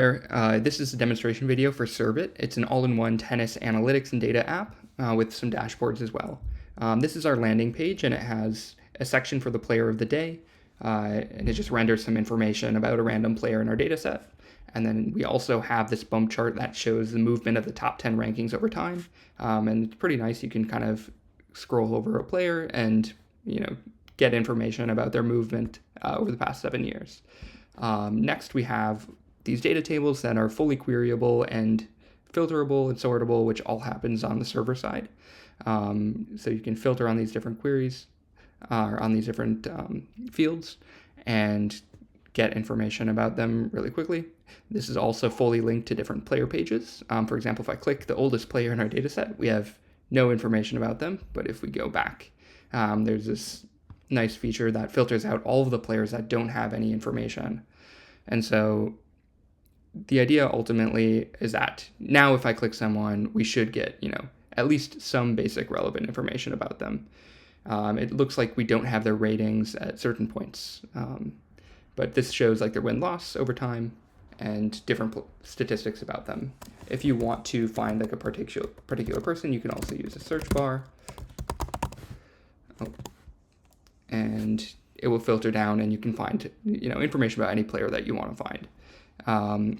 This is a demonstration video for Servit. It's an all-in-one tennis analytics and data app with some dashboards as well. This is our landing page, and it has a section for the player of the day, and it just renders some information about a random player in our data set. And then we also have this bump chart that shows the movement of the top 10 rankings over time. And it's pretty nice. You can kind of scroll over a player and, get information about their movement over the past 7 years. Next, we have these data tables that are fully queryable and filterable and sortable, which all happens on the server side. So you can filter on these different queries or on these different fields and get information about them really quickly. This is also fully linked to different player pages. For example, if I click the oldest player in our data set, we have no information about them. But if we go back, there's this nice feature that filters out all of the players that don't have any information. And so the idea ultimately is that now if I click someone, we should get, at least some basic relevant information about them. It looks like we don't have their ratings at certain points, but this shows like their win-loss over time and different statistics about them. If you want to find like a particular person, you can also use a search bar. And it will filter down and you can find, information about any player that you want to find.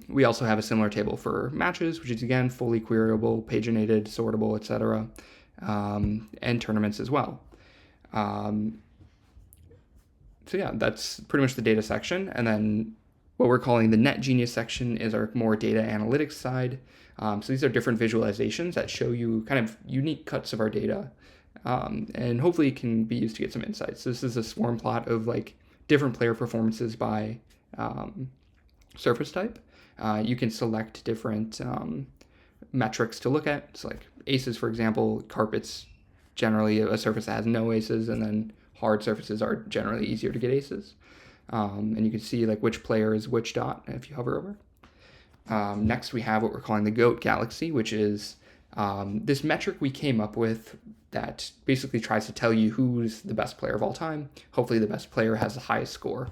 We also have a similar table for matches, which is again fully queryable, paginated, sortable, etc., and tournaments as well. So yeah, that's pretty much the data section. And then what we're calling the Net Genius section is our more data analytics side. So these are different visualizations that show you kind of unique cuts of our data. And hopefully it can be used to get some insights. This is a swarm plot of like different player performances by surface type. You can select different metrics to look at. So like aces, for example, carpets, generally a surface that has no aces, and then hard surfaces are generally easier to get aces. And you can see like which player is which dot if you hover over. Next, we have what we're calling the GOAT Galaxy, which is this metric we came up with that basically tries to tell you who's the best player of all time. Hopefully the best player has the highest score.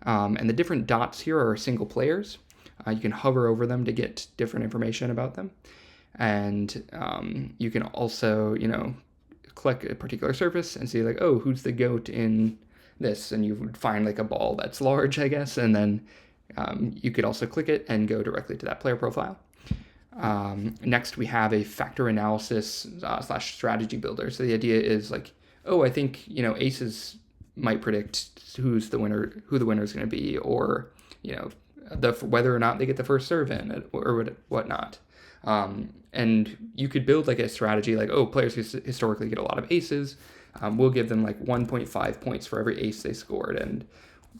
And the different dots here are single players. You can hover over them to get different information about them. And you can also, click a particular surface and see like, oh, who's the GOAT in this? And you would find like a ball that's large, I guess. And then you could also click it and go directly to that player profile. Next, we have a factor analysis / strategy builder. So the idea is like, oh, I think, aces might predict who the winner is going to be, or, whether or not they get the first serve in or whatnot. And you could build like a strategy like, oh, players who historically get a lot of aces, we'll give them like 1.5 points for every ace they scored. And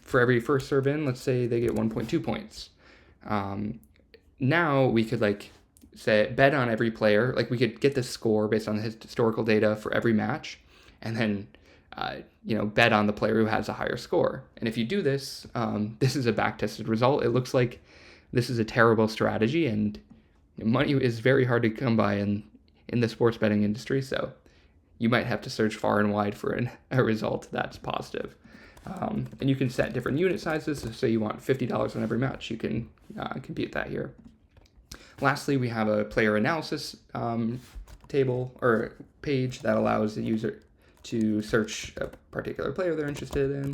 for every first serve in, let's say they get 1.2 points. Now we could like say bet on every player. Like we could get the score based on the historical data for every match, and then bet on the player who has a higher score. And if you do this, this is a back-tested result. It looks like this is a terrible strategy, and money is very hard to come by in the sports betting industry. So you might have to search far and wide for a result that's positive. And you can set different unit sizes. So say you want $50 on every match, you can compute that here. Lastly, we have a player analysis table or page that allows the user to search a particular player they're interested in.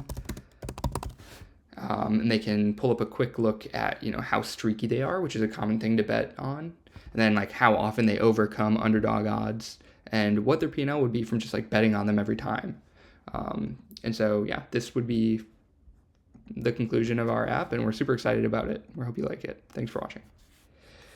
And they can pull up a quick look at, how streaky they are, which is a common thing to bet on. And then like how often they overcome underdog odds and what their P&L would be from just like betting on them every time. And so, yeah, this would be the conclusion of our app, and we're super excited about it. We hope you like it. Thanks for watching.